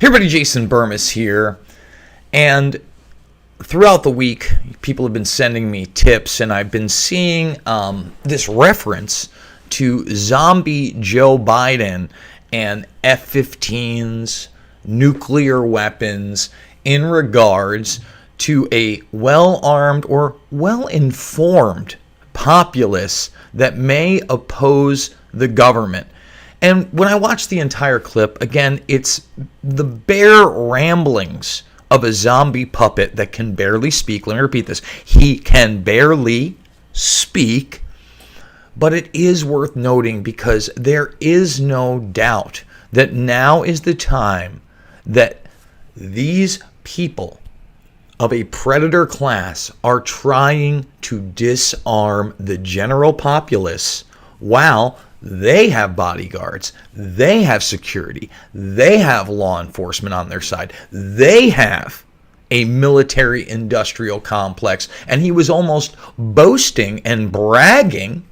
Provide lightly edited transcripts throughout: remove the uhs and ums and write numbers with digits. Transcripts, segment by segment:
Hey everybody, Jason Burmis here, and throughout the week, people have been sending me tips, and I've been seeing this reference to zombie Joe Biden and F-15's, nuclear weapons, in regards to a well-armed or well-informed populace that may oppose the government. And when I watch the entire clip, again, it's the bare ramblings of a zombie puppet that can barely speak. Let me repeat this. He can barely speak, but it is worth noting because there is no doubt that now is the time that these people of a predator class are trying to disarm the general populace while they have bodyguards, they have security, they have law enforcement on their side, they have a military-industrial complex. And he was almost boasting and bragging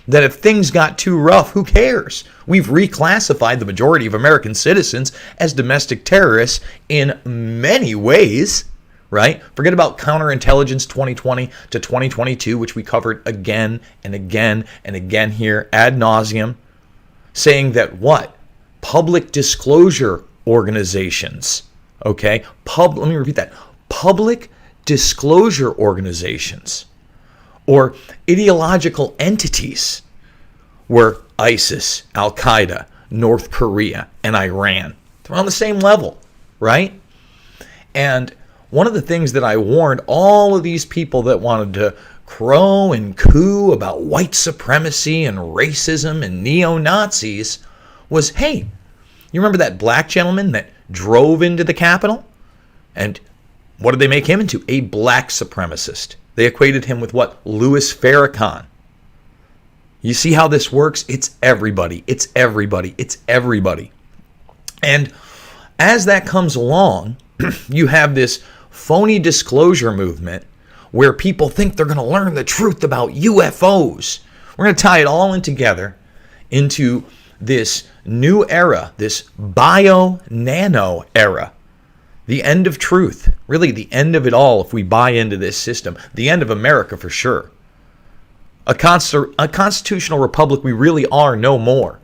that if things got too rough, who cares? We've reclassified the majority of American citizens as domestic terrorists in many ways. Right? Forget about counterintelligence 2020 to 2022, which we covered again and again and again here ad nauseum, saying that what? Public disclosure organizations, okay? Let me repeat that. Public disclosure organizations or ideological entities were ISIS, Al-Qaeda, North Korea, and Iran. They're on the same level, right? And one of the things that I warned all of these people that wanted to crow and coo about white supremacy and racism and neo-Nazis was, hey, you remember that black gentleman that drove into the Capitol? And what did they make him into? A black supremacist. They equated him with what? Louis Farrakhan. You see how this works? It's everybody. It's everybody. It's everybody. And as that comes along, you have this phony disclosure movement where people think they're going to learn the truth about UFOs. We're going to tie it all in together into this new era, this bio-nano era. The end of truth. Really the end of it all if we buy into this system. The end of America for sure. A constitutional republic we really are no more.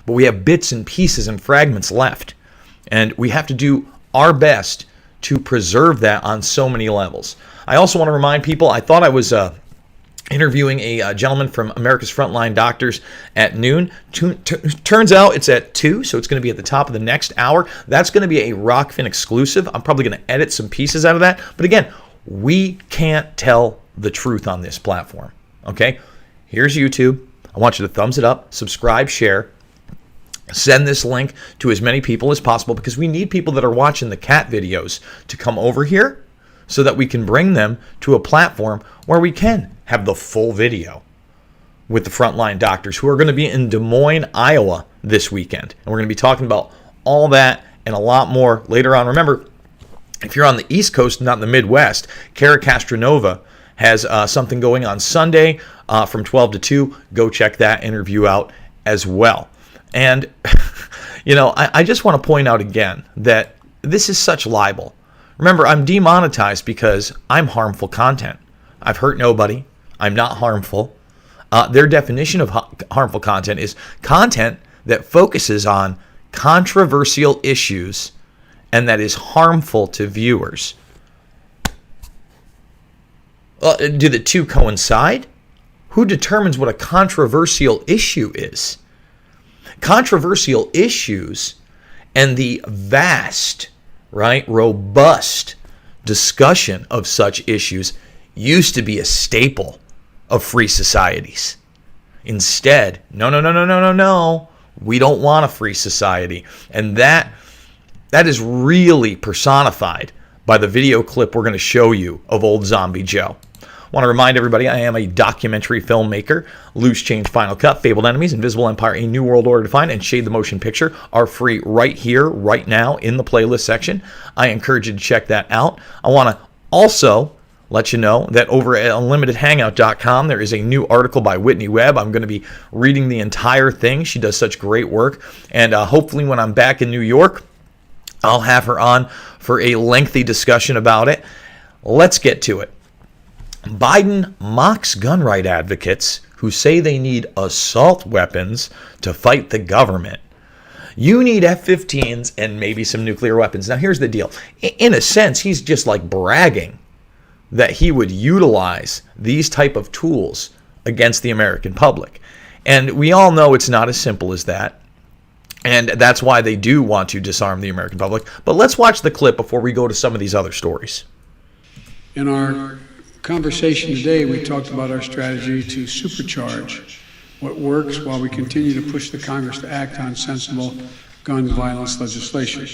But we have bits and pieces and fragments left. And we have to do our best to preserve that on so many levels. I also want to remind people, I thought I was interviewing a gentleman from America's Frontline Doctors at noon. Turns out it's at 2, so it's going to be at the top of the next hour. That's going to be a Rockfin exclusive. I'm probably going to edit some pieces out of that. But again, we can't tell the truth on this platform. Okay? Here's YouTube. I want you to thumbs it up, subscribe, share. Send this link to as many people as possible because we need people that are watching the cat videos to come over here so that we can bring them to a platform where we can have the full video with the Frontline Doctors who are going to be in Des Moines, Iowa this weekend. And we're going to be talking about all that and a lot more later on. Remember, if you're on the East Coast, not in the Midwest, Cara Castronova has something going on Sunday from 12 to 2. Go check that interview out as well. And, I just want to point out again that this is such libel. Remember, I'm demonetized because I'm harmful content. I've hurt nobody. I'm not harmful. Their definition of harmful content is content that focuses on controversial issues and that is harmful to viewers. Do the two coincide? Who determines what a controversial issue is? Controversial issues and the vast, robust discussion of such issues used to be a staple of free societies. Instead, no. We don't want a free society. And that is really personified by the video clip we're going to show you of old Zombie Joe. I want to remind everybody I am a documentary filmmaker. Loose Change, Final Cut, Fabled Enemies, Invisible Empire, A New World Order Defined, and Shade the Motion Picture are free right here, right now in the playlist section. I encourage you to check that out. I want to also let you know that over at unlimitedhangout.com, there is a new article by Whitney Webb. I'm going to be reading the entire thing. She does such great work. And hopefully when I'm back in New York, I'll have her on for a lengthy discussion about it. Let's get to it. Biden mocks gun right advocates who say they need assault weapons to fight the government. You need F-15's and maybe some nuclear weapons. Now, here's the deal. In a sense, he's just like bragging that he would utilize these type of tools against the American public. And we all know it's not as simple as that. And that's why they do want to disarm the American public. But let's watch the clip before we go to some of these other stories. In our conversation today, we talked about our strategy to supercharge what works while we continue to push the Congress to act on sensible gun violence legislation.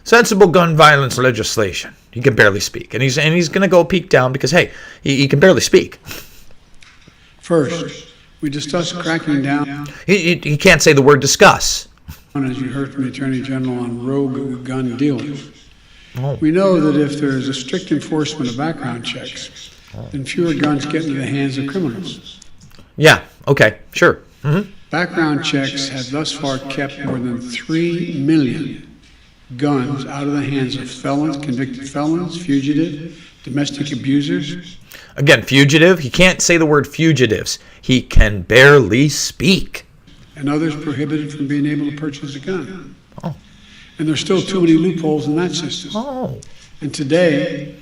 Sensible gun violence legislation. He can barely speak. And he's going to go peek down because, hey, he can barely speak. First, we discussed cracking down. He can't say the word discuss. As you heard from the Attorney General on rogue gun dealers. We know that if there is a strict enforcement of background checks, then fewer guns get into the hands of criminals. Yeah, okay, sure. Mm-hmm. Background checks have thus far kept more than 3 million guns out of the hands of felons, convicted felons, fugitive, domestic abusers. Again, fugitive. He can't say the word fugitives. He can barely speak. And others prohibited from being able to purchase a gun. Oh. And there's still too many loopholes in that system. Oh. And today,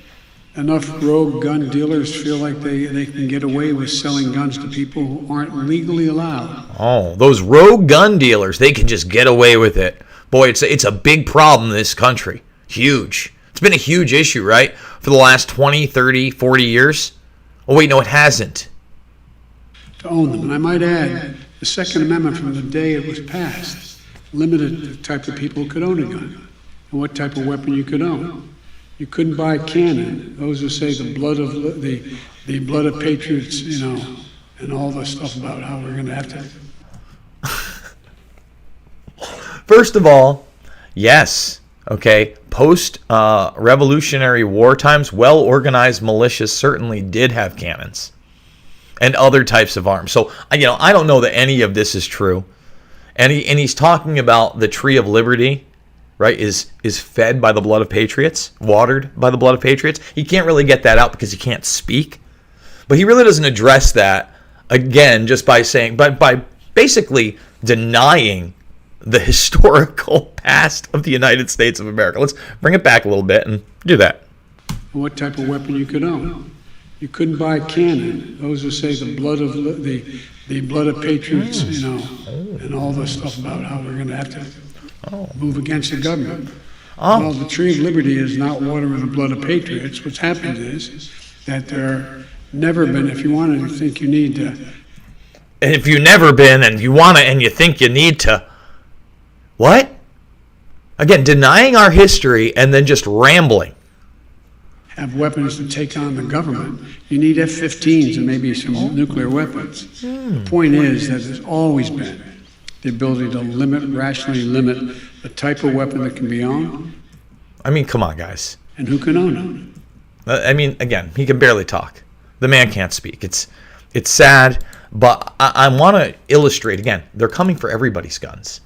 enough rogue gun dealers feel like they can get away with selling guns to people who aren't legally allowed. Oh, those rogue gun dealers, they can just get away with it. Boy, it's a big problem in this country. Huge. It's been a huge issue, right? For the last 20, 30, 40 years. Oh, wait, no, it hasn't. To own them. And I might add, the Second Amendment from the day it was passed limited the type of people who could own a gun and what type of weapon you could own. You couldn't buy a cannon. Those who say the blood of patriots, and all the stuff about how we're going to have to. First of all, yes, okay, post-Revolutionary War times, well-organized militias certainly did have cannons and other types of arms. So, I don't know that any of this is true. And he's talking about the tree of liberty, right, is fed by the blood of patriots, watered by the blood of patriots. He can't really get that out because he can't speak. But he really doesn't address that, again, just by saying, by basically denying the historical past of the United States of America. Let's bring it back a little bit and do that. What type of weapon you could own. You couldn't buy a cannon. Those who say the blood of patriots, and all the stuff about how we're going to have to move against the government. Well, the tree of liberty is not water with the blood of patriots. What's happened is that there never been, if you want to think you need to. And if you've never been and you want to and you think you need to. What? Again, denying our history and then just rambling. Have weapons to take on the government. You need F-15's and maybe some nuclear weapons. The point is that there's always been the ability to rationally limit the type of weapon that can be owned. I mean, come on, guys. And who can own it. I mean, again, he can barely talk. The man can't speak. It's sad, but I want to illustrate, again, they're coming for everybody's guns.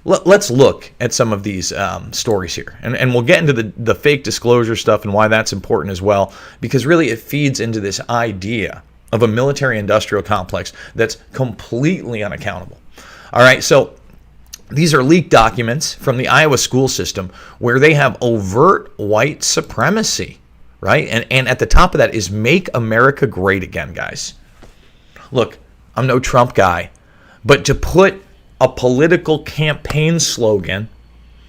Let's look at some of these stories here, and we'll get into the fake disclosure stuff and why that's important as well, because really it feeds into this idea of a military-industrial complex that's completely unaccountable. All right, so these are leaked documents from the Iowa school system where they have overt white supremacy, right? And at the top of that is Make America Great Again, guys. Look, I'm no Trump guy, but to put a political campaign slogan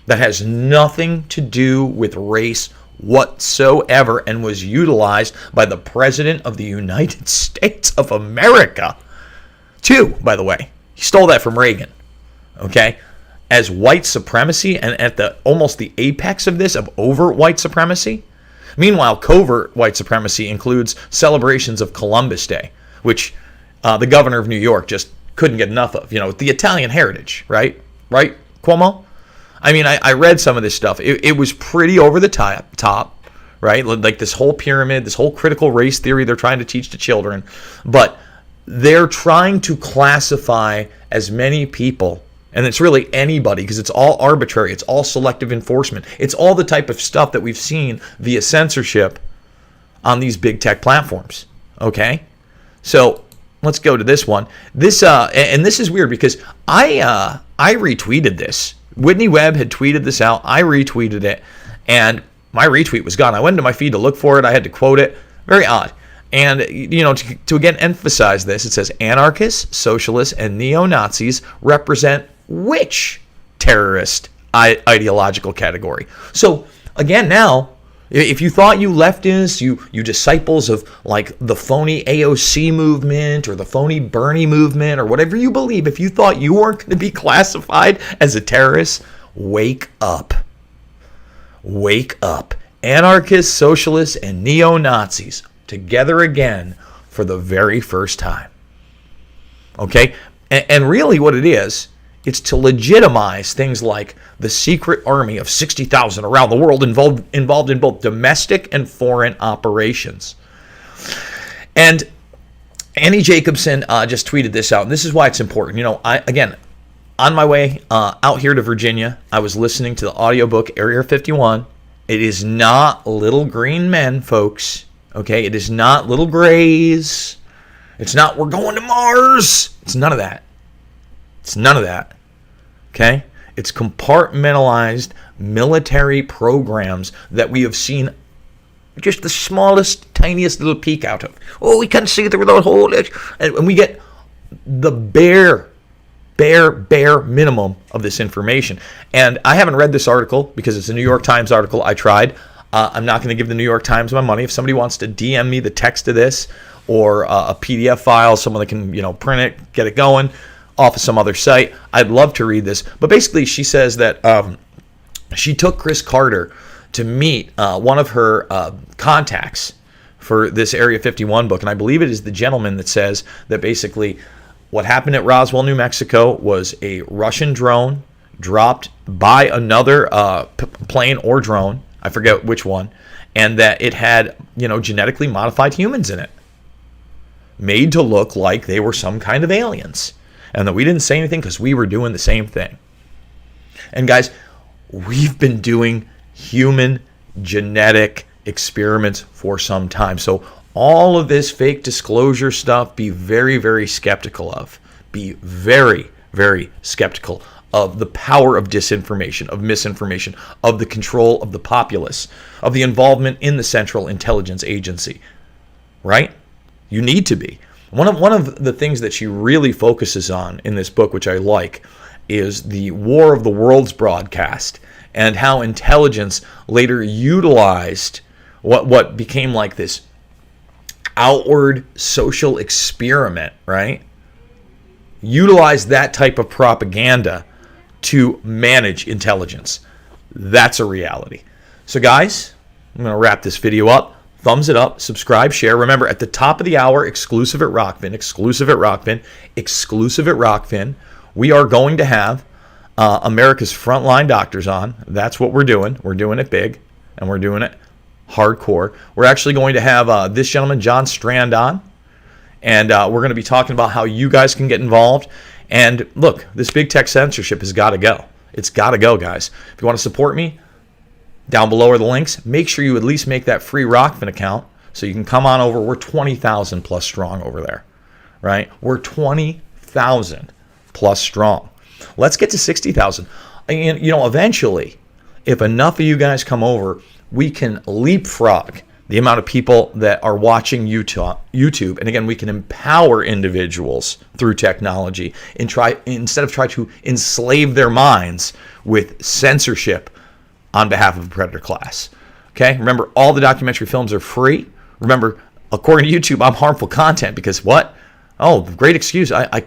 that has nothing to do with race whatsoever and was utilized by the President of the United States of America, too, by the way. He stole that from Reagan, okay? As white supremacy and at almost the apex of this, of overt white supremacy. Meanwhile, covert white supremacy includes celebrations of Columbus Day, which the governor of New York just couldn't get enough of. The Italian heritage, right? Right, Cuomo? I mean, I read some of this stuff. It was pretty over the top, right? Like this whole pyramid, this whole critical race theory they're trying to teach to children. But they're trying to classify as many people And it's really anybody, because it's all arbitrary. It's all selective enforcement. It's all the type of stuff that we've seen via censorship on these big tech platforms. Okay? So let's go to this one. And this is weird because I retweeted this. Whitney Webb had tweeted this out. I retweeted it, and my retweet was gone. I went into my feed to look for it. I had to quote it. Very odd. And, to again emphasize this, it says, anarchists, socialists, and neo-Nazis represent which terrorist ideological category? So, again, now, if you thought you leftists, you disciples of like the phony AOC movement or the phony Bernie movement or whatever you believe, if you thought you weren't going to be classified as a terrorist, wake up. Wake up. Anarchists, socialists, and neo-Nazis together again for the very first time. Okay? And really what it is, it's to legitimize things like the secret army of 60,000 around the world involved in both domestic and foreign operations. And Annie Jacobson just tweeted this out, and this is why it's important. On my way out here to Virginia, I was listening to the audiobook Area 51. It is not Little Green Men, folks. Okay? It is not Little Grays. It's not We're Going to Mars. It's none of that. It's none of that. Okay? It's compartmentalized military programs that we have seen just the smallest, tiniest little peek out of. Oh, we can't see through the whole edge. And we get the bare minimum of this information. And I haven't read this article because it's a New York Times article. I tried. I'm not going to give the New York Times my money. If somebody wants to DM me the text of this or a PDF file, someone that can, print it, get it going off of some other site, I'd love to read this. But basically, she says that she took Chris Carter to meet one of her contacts for this Area 51 book. And I believe it is the gentleman that says that basically what happened at Roswell, New Mexico was a Russian drone dropped by another plane or drone, I forget which one, and that it had, genetically modified humans in it, made to look like they were some kind of aliens. And that we didn't say anything because we were doing the same thing. And guys, we've been doing human genetic experiments for some time. So all of this fake disclosure stuff, be very, very skeptical of. Be very, very skeptical of the power of disinformation, of misinformation, of the control of the populace, of the involvement in the Central Intelligence Agency. Right? You need to be. One of the things that she really focuses on in this book, which I like, is the War of the Worlds broadcast and how intelligence later utilized what became like this outward social experiment, right? Utilized that type of propaganda to manage intelligence. That's a reality. So guys, I'm going to wrap this video up. Thumbs it up, subscribe, share. Remember, at the top of the hour, exclusive at Rockfin, we are going to have America's frontline doctors on. That's what we're doing. We're doing it big, and we're doing it hardcore. We're actually going to have this gentleman, John Strand, on, and we're going to be talking about how you guys can get involved. And look, this big tech censorship has got to go. It's got to go, guys. If you want to support me, down below are the links. Make sure you at least make that free Rockfin account so you can come on over. We're 20,000 plus strong over there, right? We're 20,000 plus strong. Let's get to 60,000. And, eventually, if enough of you guys come over, we can leapfrog the amount of people that are watching YouTube. And again, we can empower individuals through technology and instead of try to enslave their minds with censorship on behalf of a predator class. Okay? Remember, all the documentary films are free. Remember, according to YouTube, I'm harmful content because what? Oh, great excuse. I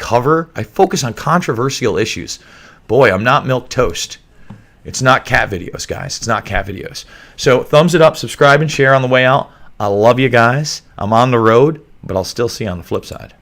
focus on controversial issues. Boy, I'm not milk toast. It's not cat videos, guys. It's not cat videos. So thumbs it up, subscribe, and share on the way out. I love you guys. I'm on the road, but I'll still see you on the flip side.